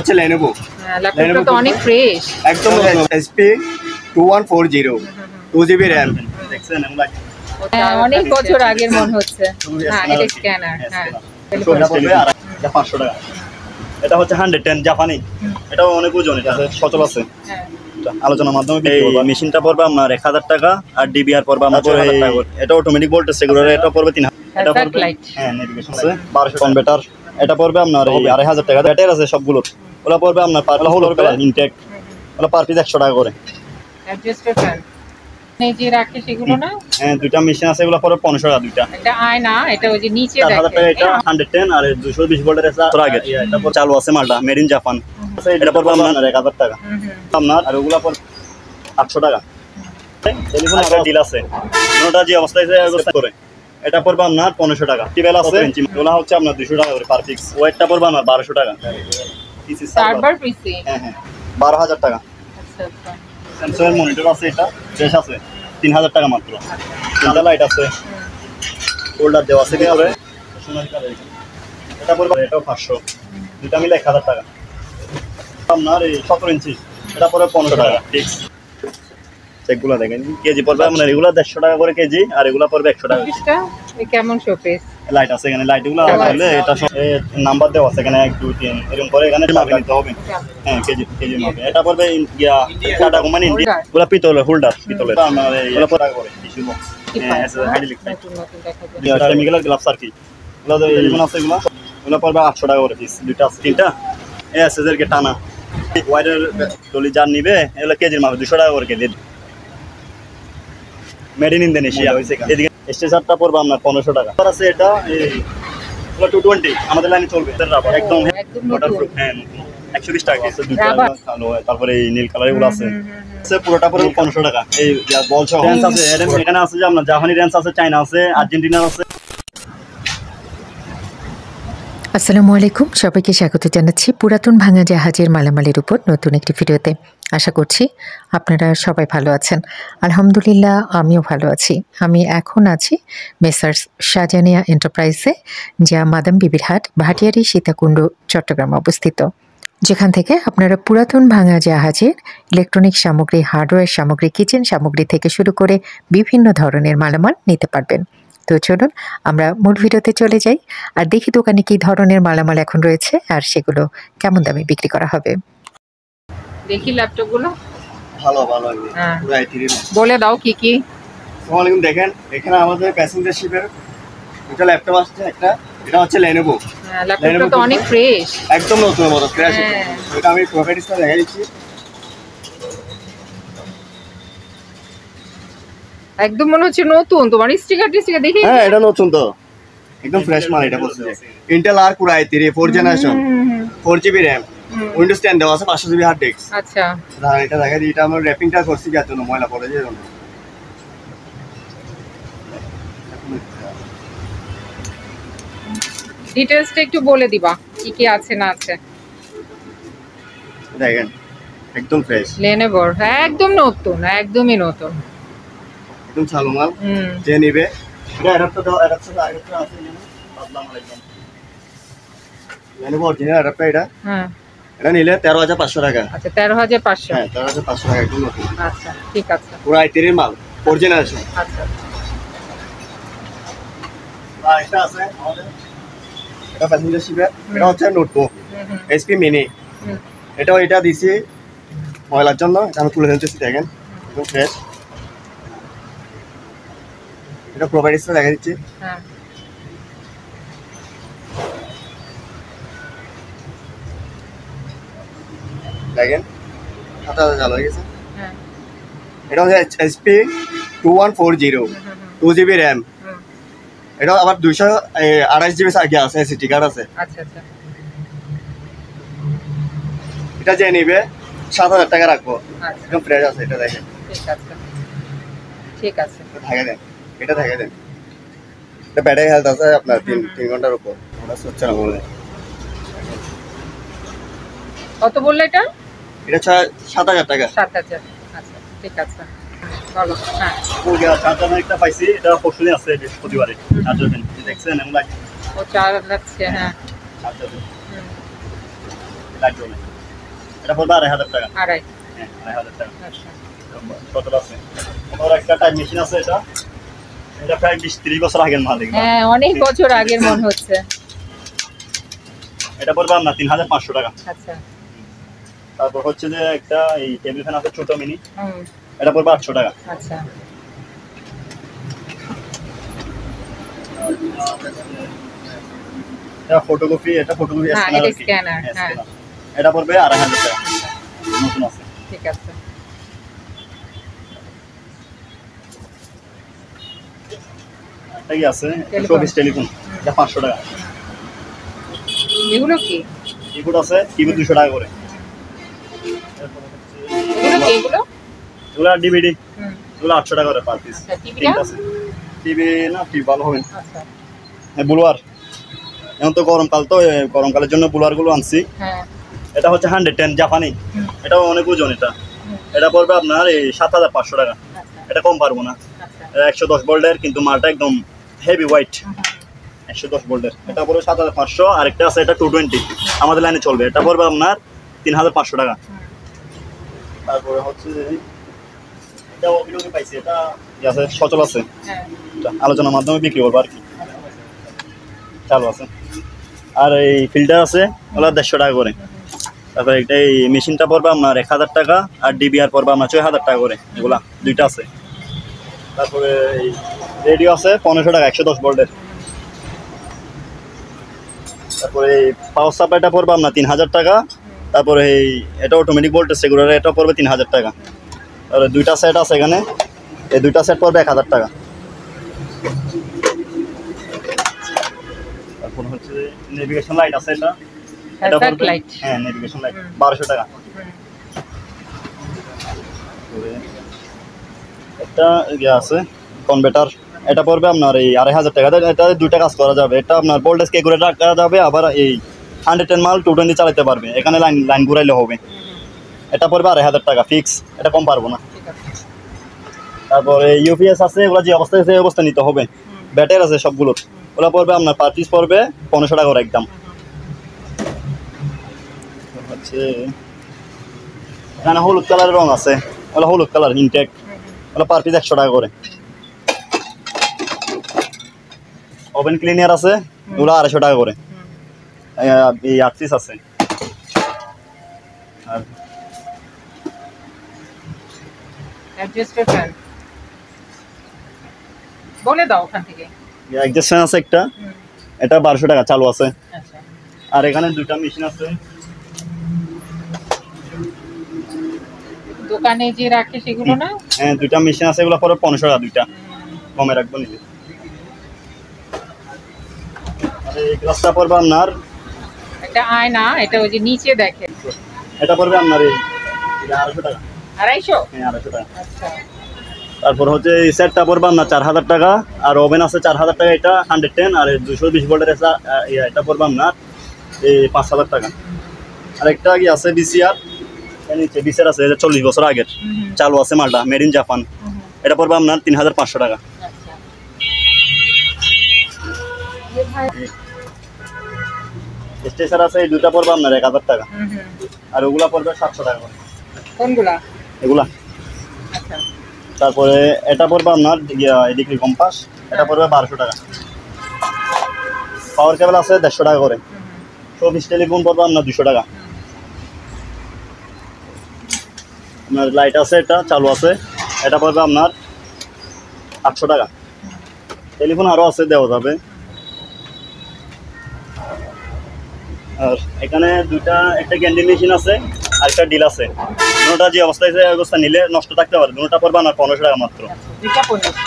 আচ্ছা Lenovo ল্যাপটপটা তো অনেক ফ্রেশ একদম SP 2140 2GB RAM দেখছেন এমন অনেক বছর আগের মনে হচ্ছে। হ্যাঁ এটা স্ক্যানার। হ্যাঁ এটা 500 টাকা। এটা হচ্ছে 110 জাপানি। এটাও অনেক ওজন, এটা সচল আছে। আলোচনার মাধ্যমে এই মেশিনটা পড়বে আপনার 1000 টাকা আর ডিবিআর পড়বে আপনার 4000 টাকা। এটা অটোমেটিক ভোল্টেজ রেগুলেটর, এটা পড়বে 3000। এটা পড়বে হ্যাঁ নেভিগেশন আছে 1200 কনভার্টার। এটা পড়বে আপনার 2500 টাকা। ব্যাটারি আছে সবগুলো, ওলা পড়বে আপনার পার হল ইনটেক, ওলা পার পিস 100 টাকা করে। অ্যাডজাস্টার ফ্যান এই যে রাখে সেগুলো না? হ্যাঁ দুইটা মেশিন আছে, এগুলো পড়বে 1500 টাকা দুইটা। এটা আয়না, এটা ওই যে নিচে দেখে 4000 টাকা। এটা 110 আর 220 ভোল্টের আছে আগে। এটা পর চালু আছে মালটা মেড ইন জাপান। এটা পড়বে আপনার 1000 টাকা আপনার, আর ওগুলা পড়বে 800 টাকা। টেলিফোন আর ডিল আছে নোটা যে অবস্থায় আছে করে, এটা পড়বে আপনার 1500 টাকা। টিবেল আছে ওগুলা হচ্ছে আপনার 200 টাকা করে পার পিস। ওয়েটটা পড়বে আপনার 1200 টাকা। পিসি সার্ভার পিসি হ্যাঁ 12000 টাকা। আচ্ছা আচ্ছা। স্যামসাং এর মনিটর আছে, এটা ফ্রেশ আছে 3000 টাকা মাত্র। তিনটা লাইট আছে, হোল্ডার দেওয়া আছে কি হবে সোনালী কালার। এটা পড়বে এটাও 500, দুটো মিলে 1000 টাকা। আপনার এই 17 ইঞ্চি এটা পড়বে 1500 টাকা ফিক্স। চেকগুলো দেখেন কেজি পড়বে আপনার, এগুলা 150 টাকা করে কেজি আর এগুলা পড়বে 100 টাকা। এটা কেমন শোপিস? লাইট আছে এখানে, লাইটগুলো আসলে এটা সব নাম্বার দেওয়া আছে এখানে 1 2 3 এরকম করে এখানে মাপে নিতে হবে। হ্যাঁ কেজি মাপে। এটা পড়বে ইয়া টাটা কোম্পানি ইন্ডিয়া, ওগুলা পিতলের হোল্ডার, পিতলের আমার এগুলা পড়া করে টিস্যু বক্স। হ্যাঁ হাইড্রোলিক কেমিক্যাল গ্লাভস আর কি এগুলা যেমন আছে এগুলা পড়বে 800 টাকা করে পিস। দুইটা আছে তিনটা এসএস এর কে টানা ওয়াইডার টলি যার নিবে এগুলা কেজির মাপে 200 টাকা করে কেজি। Made in Indonesia. এদিকে স্টেশনটা পড়বে আপনার 1500 টাকা। আর আছে এটা এই 220 আমাদের লাইনে চলবে একদম ওয়াটারপ্রুফ। হ্যাঁ 120 টাকা আছে দুটো কালো, তারপরে এই নীল কালার এগুলো আছে পুরোটা পড়বে 1500 টাকা। এই বল সহ রেঞ্জ আছে এখানে আছে যে আপনার জাপানি রেঞ্জ আছে, চায়না আছে, আর্জেন্টিনা আছে। আসসালামু আলাইকুম, সবাইকে স্বাগত জানাচ্ছি পুরাতন ভাঙা জাহাজের মালামালের উপর নতুন একটি ভিডিওতে। আশা করছি আপনারা সবাই ভালো আছেন। আলহামদুলিল্লাহ আমিও ভালো আছি। আমি এখন আছি মেসার্স শাহজানিয়া এন্টারপ্রাইজে, যা মাদাম বিবির হাট, ভাটিয়ারি, সীতাকুণ্ড, চট্টগ্রাম অবস্থিত, যেখান থেকে আপনারা পুরাতন ভাঙা জাহাজের ইলেকট্রনিক সামগ্রী, হার্ডওয়্যার সামগ্রী, কিচেন সামগ্রী থেকে শুরু করে বিভিন্ন ধরনের মালামাল নিতে পারবেন। তো চলুন আমরা মূল ভিডিওতে চলে যাই আর দেখি দোকানে কি ধরনের মালামাল এখন রয়েছে আর সেগুলো কেমন দামে বিক্রি করা হবে। দেখি ল্যাপটপগুলো ভালো পুরো i3 বলে দাও কি কি। আসসালামু আলাইকুম। দেখেন এখানে আমাদের প্যাসেঞ্জার শিপের দুটো ল্যাপটপ আসছে। একটা এটা হচ্ছে Lenovo। ল্যাপটপটা তো অনেক ফ্রেশ একদম নতুন মতো ফ্রেশ। এটা আমি প্রপার্টিসটা দেখাই দিচ্ছি। একদম মনে হচ্ছে নতুন, তোমার স্টিকার দেখি। হ্যাঁ এটা নতুন তো একদম ফ্রেশ মাল। এটা বলছে ইন্টেল আর পুরো i3 4 generation 4GB RAM, Windows 10 দেওয়া আছে, 500GB হার্ড ডিস্ক। আচ্ছা দাঁড়ান এটা দেখাই দিই। এটা আমরা র‍্যাপিংটা করছি যার জন্য ময়লা পড়ে যায়। ডিটেইলসটা একটু বলে দিবা কি কি আছে না আছে। দেখেন একদম ফ্রেশ Lenovo একদম নতুন, একদমই নতুন, একদম চালু মাল। যে নিবে এটা অ্যাডাপ্টার দাও, অ্যাডাপ্টার আছে বদলাম একদম Lenovo অরিজিনাল অ্যাডাপ্টার। এটা হ্যাঁ এটা নিলে 13500 টাকা। আচ্ছা 13500। হ্যাঁ 13500 টাকা একদম নতুন। আচ্ছা ঠিক আছে, পুরো i3 এর মাল 4 জেনারেশন। আচ্ছা আর এটা আছে আমাদের, এটা প্যাসেঞ্জার শিপের। এটা হচ্ছে নোটবুক HP মিনি। এটাও এটা দিছি ময়লার জন্য, এটা আমি তুলে দিতেছি। দেখেন একদম ফ্রেশ। এটা প্রপার্টিসটা দেখা দিচ্ছি। হ্যাঁ দেখেন হাতে চালু হয়ে গেছে। হ্যাঁ এটা হচ্ছে HP 2140 2GB RAM। এটা আবার 228GB আগে আছে, এসএসডি কার্ড আছে। আচ্ছা আচ্ছা এটা যে নিবে 7000 টাকা রাখবো। আচ্ছা একদম ফ্রেশ আছে। এটা দেখেন ঠিক আছে ঠিক আছে। ঢাকা দেন, এটা ঢাকা দেন। এটা ব্যাটারি হেলথ আছে আপনার 3 ঘন্টার উপর। ওটা হচ্ছে না বলে। কত বললে এটা? এটা 7000 টাকা। 7000। আচ্ছা ঠিক আছে বলো। হ্যাঁ চার্জার একটা পাইছি, এটা পরশুদিন আছে বৃহস্পতিবারে। চার্জার দেখছেন এমন লাগে ও চার লাগছে। হ্যাঁ চার্জার লাইট জ্বলে। এটা পড়বে 2500 টাকা। আড়াই। হ্যাঁ 2500 টাকা। আচ্ছা। কত আছে? আর একটা টাইম মেশিন আছে এটা প্রায় 20-30 বছর আগের মাল এগুলো। হ্যাঁ অনেক বছর আগের মনে হচ্ছে। এটা পড়বে আপনার 3500 টাকা। আচ্ছা। তারপর হচ্ছে যে একটা এই টেবিল ফ্যান আছে ছোট মিনি, হুম। এটা পড়বে 800 টাকা। আচ্ছা। এটা ফটোকপি হ্যাঁ স্ক্যানার এটা আর কি। স্ক্যানার। হ্যাঁ, হ্যাঁ স্ক্যানার। এটা পড়বে 2500 টাকা। নতুন আছে। ঠিক আছে। এটা কি আছে? টেলিফোন। Showpiece telephone. এটা 500 টাকা। এগুলো কি? কিবোর্ড আছে, কিবোর্ড 200 টাকা করে। এগুলো কি এগুলো? এগুলো ডিভিডি, হুম। এগুলো 800 টাকা করে পার পিস। আচ্ছা টিভিটা? টিভি না, টিভি ভালো হবে না। আচ্ছা। হ্যাঁ ব্লুয়ার, এখন তো গরমকাল, তো গরমকালের জন্য ব্লুয়ার গুলো আনছি। হ্যাঁ। এটা হচ্ছে 110 জাপানি, হুম। এটাও অনেক ওজন। এটা পড়বে আপনার এই 7500 টাকা। আচ্ছা। এটা কম পারবো না। আচ্ছা। এটা 110 ভোল্টের, কিন্তু মালটা একদম হেভি ওয়েট। 110 ভোল্টের, এটা পড়বে 7500। আরেকটা আছে এটা 220, আমাদের লাইনে চলবে, এটা পড়বে আপনার 3500 টাকা। তারপরে হচ্ছে এটা ওবিডি পাইছি, এটা আছে সচল আছে, হ্যাঁ। এটা আলোচনার মাধ্যমে বিক্রি করবো আর কি, চালু আছে। আর এই ফিল্টার আছে, ওগুলো 150 টাকা করে। তারপরে একটা এই মেশিনটা পড়বে আপনার 1000 টাকা, আর ডিবিআর পড়বে আপনার 6000 টাকা করে। এগুলা দুইটা আছে। তারপরে এই রেডিও আছে 1500 টাকা, 110 ভোল্টের। তারপরে এই পাওয়ার সাপ্লাইটা পড়বে আপনার 3000 টাকা। তারপরে এই এটা অটোমেটিক ভোল্টেজ রেগুলার, এটা পড়বে 3000 টাকা। তারপরে দুইটা সেট আছে এখানে, এই দুইটা সেট পড়বে 1000 টাকা। তারপর হচ্ছে নেভিগেশন লাইট আছে, এটা হ্যাজার্ড লাইট। হ্যাঁ নেভিগেশন লাইট 1200 টাকা। একটা ইয়ে আছে কনভার্টার, এটা পড়বে আপনার এই 2500 টাকা। এটা দুইটা কাজ করা যাবে, এটা আপনার ভোল্টেজ কে করে রাখা যাবে, আবার এই 110 মাল 220 চালাতে পারবে, এখানে লাইন ঘুরাইলে হবে। এটা পড়বে 2500 টাকা ফিক্স, এটা কম পারবো না। তারপরে ইউপিএস আছে, এগুলো যে অবস্থায় আছে এই অবস্থা নিতে হবে। ব্যাটারি আছে সবগুলোর, ওগুলো পড়বে আপনার পার পিস পড়বে 1500 টাকা করে একদম। হচ্ছে এখানে হলুদ কালারের রং আছে, ওগুলো হলুদ কালার ইনটেক, ওগুলো পার পিস 100 টাকা করে। ওভেন ক্লিনার আছে, ওগুলো 250 টাকা করে। এই 8 পিস আছে। আর অ্যাডজাস্টার ফ্যান বলে দাও ওখান থেকে। অ্যাডজাস্ট ফ্যান আছে একটা, এটা 1200 টাকা চালু আছে। আচ্ছা। আর এখানে দুইটা মেশিন আছে, দোকানে যে রাখে সেগুলো না? হ্যাঁ দুইটা মেশিন আছে, এগুলো পরে 1500 টাকা দুইটা, কমে রাখবো নিলে। আর এই গ্লাসটা পড়বে আপনার, একটা আয়না, এটা ওই যে নিচে দেখে, এটা পড়বে আপনার এই 250 টাকা। 250? হ্যাঁ 250 টাকা। আচ্ছা। তারপর হচ্ছে এই সেটটা পড়বে আপনার 4000 টাকা। আর ওভেন আছে 4000 টাকা, এটা 110। আর 220 ভোল্টের এটা পড়বে আপনার এই 5000 টাকা। আর একটা কি আছে বিসিআর, নিচে বিসিআর আছে, এটা 40 বছর আগের চালু আছে মালটা, মেড ইন জাপান। এটা পড়বে আপনার 3500 টাকা। আচ্ছা। স্টেশন আছে, এই দুটা পড়বে আপনার 1000 টাকা। আর ওগুলা পড়বে 700 টাকা করে। কোনগুলা? এগুলা। আচ্ছা। তারপরে এটা পড়বে আপনার ডিগ্রি কম্পাস, এটা পড়বে 1200 টাকা। পাওয়ার কেবল আছে 150 টাকা করে। শোপিস টেলিফোন পড়বে আপনার 200 টাকা। আপনার লাইট আছে, এটা চালু আছে, এটা পড়বে আপনার 800 টাকা। টেলিফোন আরও আছে, দেওয়া যাবে। আর এখানে দুইটা, একটা ক্যান্ডি মেশিন আছে আর একটা ডিল আছে। দুটোটা যে অবস্থায় আছে অবস্থা নিলে নষ্ট থাকতে পারে, দুটোটা পড়বে আপনার 1500 টাকা মাত্র।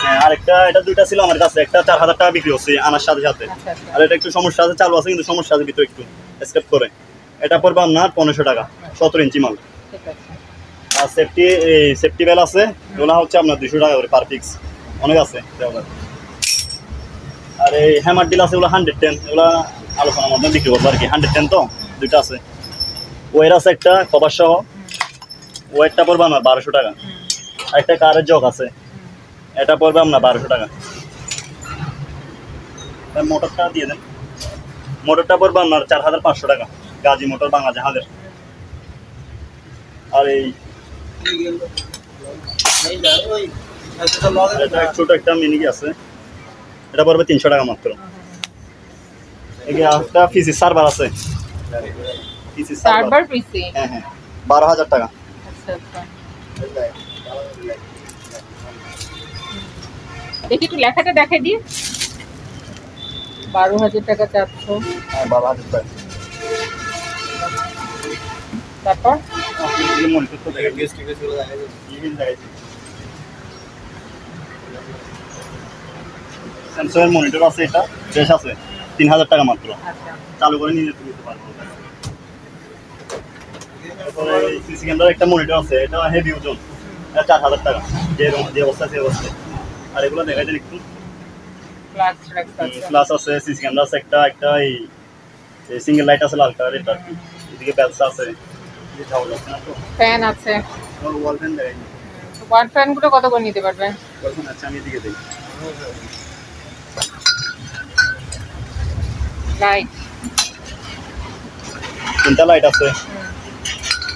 হ্যাঁ আর একটা, এটা দুইটা ছিল আমার কাছে, একটা 4000 টাকা বিক্রি হচ্ছে আনার সাথে সাথে। আর এটা একটু সমস্যা আছে, চালু আছে কিন্তু সমস্যা আছে ভিতরে একটু স্কেপ করে। এটা পড়বে আপনার 1500 টাকা, 17 ইঞ্চি মাল। আর সেফটি বেল আছে, ওগুলো হচ্ছে আপনার 200 টাকা করে পার পিস, অনেক আছে। আর এই হ্যামার ডিল আছে, ওগুলো 110, এগুলো আলোচনার মাধ্যমে বিক্রি করবো আর কি। 110 তো দুইটা আছে। ওয়ের আছে একটা কভার সহ, ওয়েরটা পড়বে আপনার 1200 টাকা। আর একটা কারের জগ আছে, এটা পড়বে আপনার 1200 টাকা। মোটরটা দিয়ে দেন, মোটরটা পড়বে আপনার 4500 টাকা, গাজী মোটর বাংলা জাহাজের। আর এই এটা ছোট একটা মিনি আছে, এটা পড়বে 300 টাকা মাত্র। এখানে একটা পিসি সার্ভার আছে, পিসি সার্ভার পিসি, হ্যাঁ হ্যাঁ 12,000 টাকা। আচ্ছা আচ্ছা, দেখি একটু লেখাটা দেখাই দিই। 12,000 টাকা 400। হ্যাঁ 12,000 টাকা। তারপর স্যামসাংয়ের মনিটর আছে, এটা বেশ আছে 3,000 টাকা মাত্র, আচ্ছা চালু করে নিয়ে যেতে পারবো। তারপরে সিসি ক্যামেরার একটা মনিটর আছে, এটা হেভি ওজন, এটা 4,000 টাকা, যে অবস্থা সে অবস্থায়। আর এগুলো দেখাই দেন একটু। ক্লাস আছে, সিসি ক্যামেরা আছে একটা এই সিঙ্গেল লাইট আছে লাল কালার, এটা এদিকে বেলসা আছে, ফ্যান আছে, ওয়াল ফ্যান দেখাই। ওয়ান ফ্যান গুলো কত করে নিতে পারবেন? আচ্ছা আমি এদিকে দেখি। লাইট, 3টা লাইট আছে,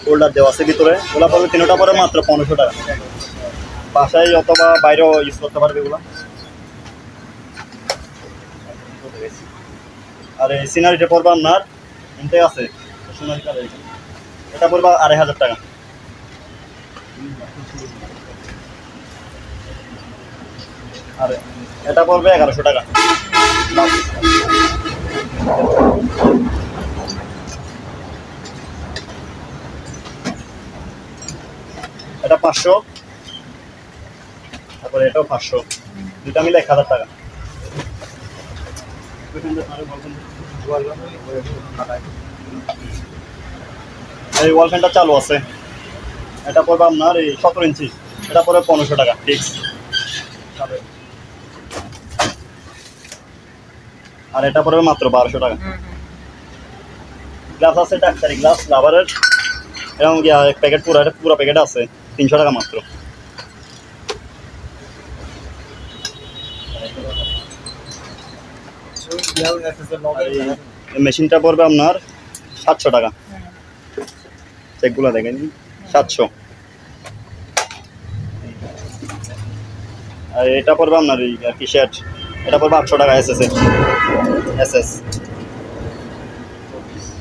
হোল্ডার দেওয়া আছে ভিতরে, ওগুলা পড়বে 3টা পরে মাত্র 1500 টাকা। বাসায় অথবা বাইরেও ইউজ করতে পারবে এগুলা। আর এই সিনারিটা পড়বে আপনার এনতে আছে সোনালি কালার, এটা পড়বে 2,500 টাকা। আর এটা পড়বে 1100 টাকা। এটা 500, তারপরে এটাও 500, দুটা মিলে 1,000 টাকা। এই ওয়াল ফ্যানটা চালু আছে, এটা পড়বে আপনার এই 17 ইঞ্চি, এটা পড়বে 1500 টাকা ফিক্স। আর এটা পড়বে মাত্র 1200 টাকা। গ্লাস আছে ডাক্তারি গ্লাস লাভারের, এবং এক প্যাকেট পুরো প্যাকেট আছে 300 টাকা মাত্র। মেশিনটা পড়বে আপনার 700 টাকা, চেকগুলো দেখেন 700। আর এটা পড়বে আপনার এই টি শার্ট, এটা পড়বে 800 টাকা এসএস।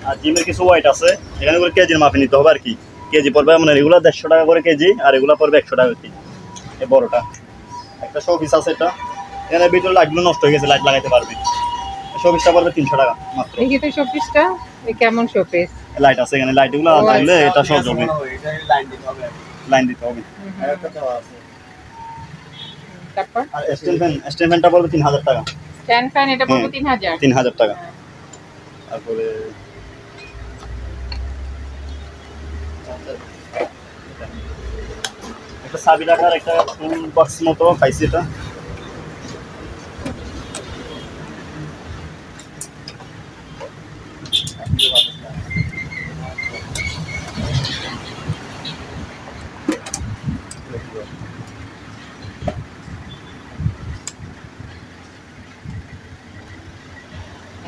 আর জিমের কিছু ওয়াইট আছে, এখানে করে কেজির মাপে নিতে হবে আর কি। কেজি পড়বে আপনার এগুলো 150 টাকা করে কেজি, আর এগুলো পড়বে 100 টাকা কেজি। এই বড়টা একটা শোপিস আছে, এটা এখানে ভিতরে লাইটগুলো নষ্ট হয়ে গেছে, লাইট লাগাইতে পারবে। শোপিসটা পড়বে 300 টাকা মাত্র। দেখি তো শোপিসটা, কেমন শোপিস? লাইট আছে এখানে, লাইটগুলো লাগলে এটা সহজ হবে, লাইন দিতে হবে। তারপর আর স্ট্যান্ড ফ্যানটা পড়বে 3,000 টাকা। স্ট্যান্ড ফ্যান এটা পড়বে 3,000। 3,000 টাকা। তারপরে একটা চাবি রাখার একটা টুল বক্স মতো পাইছি, এটা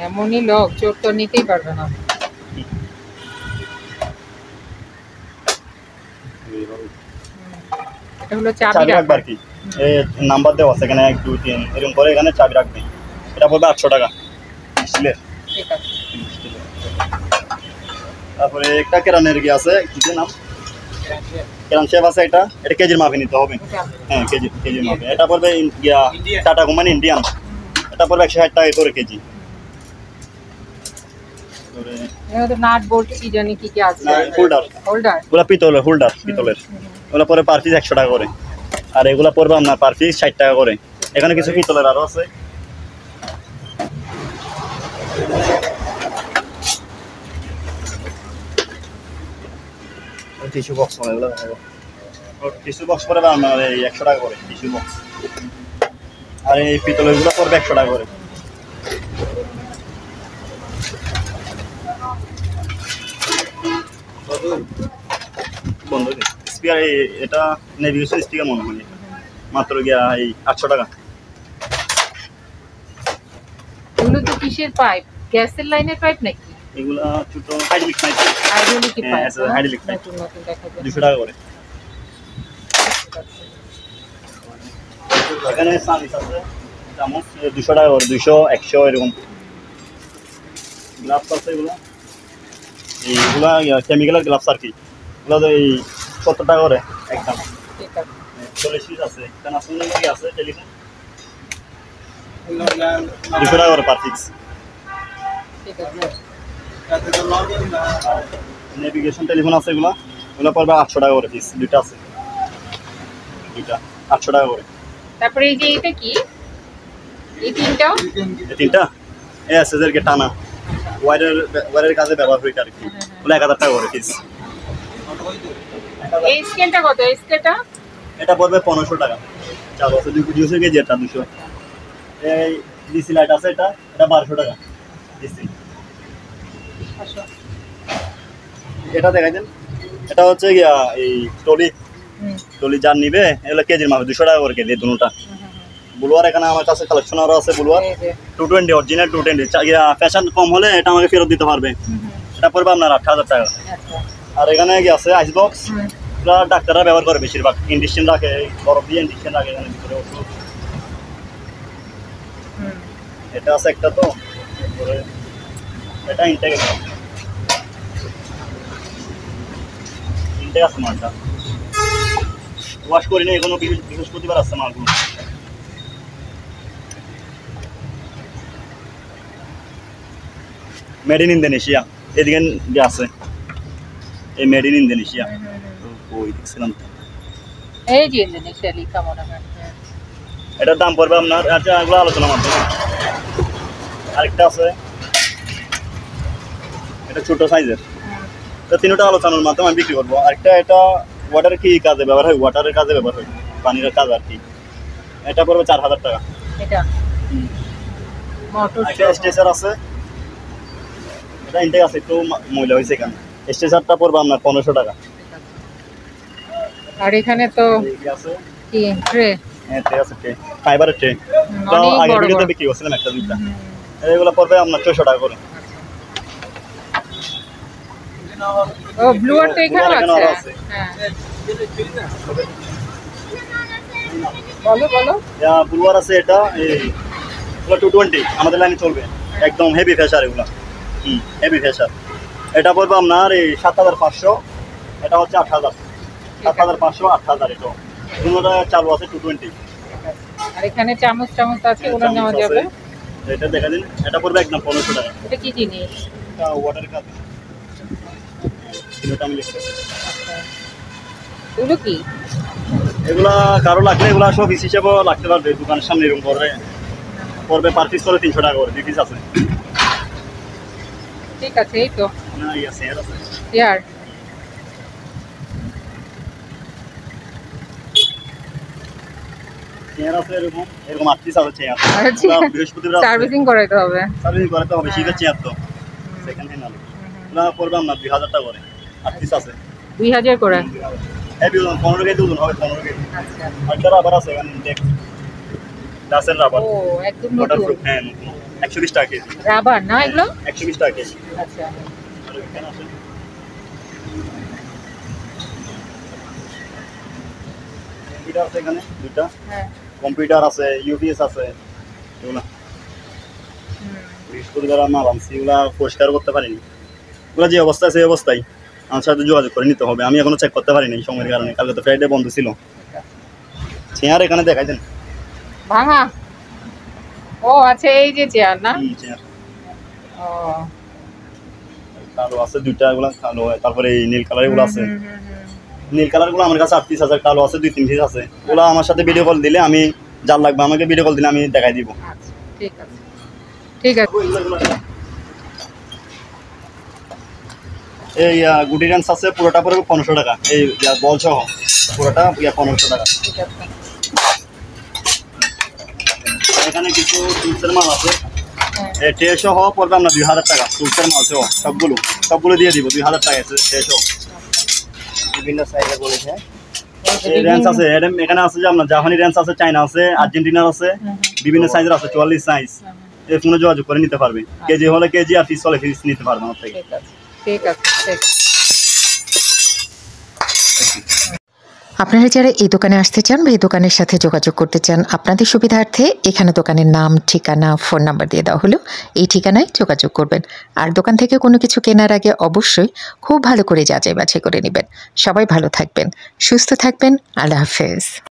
এমনই লক, চোর তো নিতেই পারবে না। এটা হলো চাবি রাখবার কি, এই নাম্বার দেওয়া আছে এখানে 1 2 3 এরকম করে, এখানে চাবি রাখবে। এটা পড়বে 800 টাকা স্টিলের। ঠিক আছে। তারপরে একটা কেরানের কি আছে, কি নাম, কেরান শেপ আছে, এটা কেজির মাপে নিতে হবে। হ্যাঁ কেজির মাপে। এটা পড়বে টাটা কোম্পানি ইন্ডিয়ান, এটা পড়বে 160 টাকা করে কেজি। নাট বোল্ট কি জানি কি আছে, হোল্ডার ওগুলা পিতলের, ওগুলা পরে পার পিস 100 টাকা করে। আর এগুলা পড়বে আপনার পার পিস 60 টাকা করে। এখানে কিছু পিতলের আরো আছে। টিস্যু বক্স মানে এগুলো দেখাবো। টিস্যু বক্স পড়বে আপনার এই 100 টাকা করে টিস্যু বক্স। আর এই পিতলের গুলো পড়বে 100 টাকা করে। বন্ধ স্পিকার, এটা নেভিগেশন স্পিকার মনে হয়, মাত্র এই 800 টাকা। এগুলো তো কিসের পাইপ? গ্যাসের লাইনের পাইপ নাকি? এগুলা ছোট হাইড্রোলিক পাইপ হাইড্রোলিক হ্যাঁ পাইপ আছে হাইড্রোলিক পাইপ নতুন নতুন দেখা যায় 200 টাকা করে এখানে সার্ভিস আছে চামচ 200 টাকা করে 200 100 এরকম গ্লাভস আছে এইগুলা কেমিক্যালের গ্লাভস আর কি এগুলো তো এই 70 টাকা করে একদম ঠিক আছে 40 পিস আছে এখানে আসলে কি আছে টেলিফোন 200 টাকা করে পার পিস ঠিক আছে নেভিগেশন টেলিফোন আছে এগুলো পড়বে 800 টাকা করে পিস দুইটা আছে দুইটা 800 টাকা করে তারপরে এই যে এটা কি এই তিনটাও এই তিনটা এই আছে যে টানা ওয়ারের কাজে ব্যবহার হয় আর কি ওগুলো 1000 টাকা করে পিস এই স্কেলটা কত এই স্কেলটা এটা পড়বে 1500 টাকা চালু আছে 200 কেজি এটা 200 এই ডিসি লাইট আছে এটা 1200 টাকা ডিসি আচ্ছা এটা দেখাই দেন এটা হচ্ছে এই টলি যার নিবে এগুলো কেজির মাপে 200 টাকা করে কেজি দুটোটা বুলওয়ার এখানে আমার কাছে কালেকশন আরো আছে বুলওয়ার 220 অরিজিনাল 220 ফ্যাশন কম হলে এটা আমাকে ফেরত দিতে পারবে এটা পড়বে আপনার 8000 টাকা আর এখানে কি আছে আইস বক্স এটা ডাক্তাররা ব্যবহার করে বেশিরভাগ ইনজেকশন রাখে বরফ দিয়ে ইনজেকশন রাখে এখানে ভিতরে ওষুধ এটা আছে একটা তো তারপরে এটা ইনটেক আছে মালটা ওয়াশ করি না এখনো বৃহস্পতিবার আসছে মালগুলো মেড ইন ইন্দোনেশিয়া এদিকে আছে এই মেড ইন ইন্দোনেশিয়া ওই দেখছিলাম এই যে ইন্দোনেশিয়া লেখা মনে হয় এটার দাম পড়বে আপনার আচ্ছা এগুলো আলোচনা মাধ্যমে আরেকটা আছে এটা ছোট সাইজের তো তিনটা আলোচনার মাধ্যমে আমি বিক্রি করবো আরেকটা এটা ওয়াটার কি কাজে ব্যবহার হয় ওয়াটারের কাজে ব্যবহার হয় পানির কাজ আর কি এটা পড়বে 4000 টাকা এটা মোটর একটা স্টেসার আছে এটা ইনটেক আছে একটু ময়লা হয়েছে এখানে স্টেসারটা পড়বে আপনার 1500 টাকা আর এখানে তো এই আছে কি ট্রে হ্যাঁ ট্রে আছে ট্রে ফাইবারের ট্রে তো অনেক আগে বড় ভিডিওতে বড়। বিক্রি করছিলাম একটা দুইটা এগুলো পড়বে আপনার 600 টাকা করে ও ব্লু আর তো এখানে Blue আর এখানেও আছে আছে। হ্যাঁ বলো বলো বুলওয়ার আছে এটা এই এগুলো 220 আমাদের লাইনে চলবে একদম হেভি ফেশার এগুলো হেভি ফেশার এটা পড়বে আপনার এই 7500 এটা হচ্ছে 8000 7500 8000 এটা দুটোটা চালু আছে 220 আর এখানে চামচ চামচ আছে ওগুলো নেওয়া যাবে এটা দেখা দিন এটা পড়বে একদম 1500 টাকা এটা কি জিনিস এটা ওয়াটার কাপ এটা আমি লিখছি আচ্ছা এগুলো কি এগুলা কারো লাগলে এগুলা সব পিস হিসেবেও লাগতে পারবে দোকানের সামনে এরকম পড়বে পার পিস করে 300 টাকা করে 2 পিস আছে ঠিক আছে এই তো না ইয়া সেল আছে ইয়ার চেয়ার আছে এরকম 8 পিস আছে চেয়ার আচ্ছা। বৃহস্পতিবার সার্ভিসিং করাইতে হবে সার্ভিস করতে হবে শীতের চেয়ার তো সেকেন্ড হ্যান্ড আলো না পড়বে না 2000 টাকা করে 8 পিস আছে 2000 করে এই 15 কেজি ওজন হবে 15 কেজি আচ্ছা আচ্ছা রাবার আছে এখানে দেখ দাসের রাবার ও একদম নতুন ওয়াটারপ্রুফ হ্যাঁ 120 টাকা কেজি রাবার না এগুলো 120 টাকা কেজি আচ্ছা আর এখানে আছে কম্পিউটার আছে এখানে দুটো হ্যাঁ কম্পিউটার আছে ইউপিএস আছে এগুলো বৃহস্পতিবার মাল আনছি এগুলা পরিষ্কার করতে পারিনি ওগুলো যে অবস্থা আছে এই অবস্থায় আমার সাথে যোগাযোগ করে নিতে হবে আমি এখনো চেক করতে পারিনি সময়ের কারণে কালকে তো ফ্রাইডে বন্ধ ছিল চেয়ার এখানে দেখাই দেন ভাঙা ও আচ্ছা এই যে চেয়ার না চেয়ার ও কালো আছে দুইটা এগুলো কালো তারপরে এই নীল কালার এগুলো আছে নীল কালার গুলো আমার কাছে 8 পিস আছে কালো আছে 2-3 পিস আছে ওগুলো আমার সাথে ভিডিও কল দিলে আমি যার লাগবে আমাকে ভিডিও কল দিলে আমি দেখাই দিব আচ্ছা ঠিক আছে ঠিক আছে এই গুডি রেঞ্জ আছে পুরোটা পড়বে 1500 টাকা এই বল সহ পুরোটা 1500 টাকা ঠিক আছে এখানে কিছু টুলসের মাল আছে হ্যাঁ এই ট্রে সহ পড়বে আপনার 2000 টাকা টুলসের মাল সহ সবগুলো দিয়ে দিব 2000 টাকা আছে ট্রে সহ বিভিন্ন সাইজে বলেছে এই রেঞ্জ আছে এখানে আছে যে আপনার জাপানি রেঞ্জ আছে চায়না আছে আর্জেন্টিনার আছে বিভিন্ন সাইজের আছে 44 সাইজ এই ফোনে যোগাযোগ করে নিতে পারবে। কেজি হলে কেজি, আর পিস হলে পিস নিতে পারবে আমার থেকে। ঠিক আছে। আপনারা যারা এই দোকানে আসতে চান বা এই দোকানের সাথে যোগাযোগ করতে চান, আপনাদের সুবিধার্থে এখানে দোকানের নাম, ঠিকানা, ফোন নাম্বার দিয়ে দেওয়া হলো। এই ঠিকানায় যোগাযোগ করবেন। আর দোকান থেকে কোনো কিছু কেনার আগে অবশ্যই খুব ভালো করে যাচাই বাছাই করে নেবেন। সবাই ভালো থাকবেন, সুস্থ থাকবেন। আল্লাহ হাফেজ।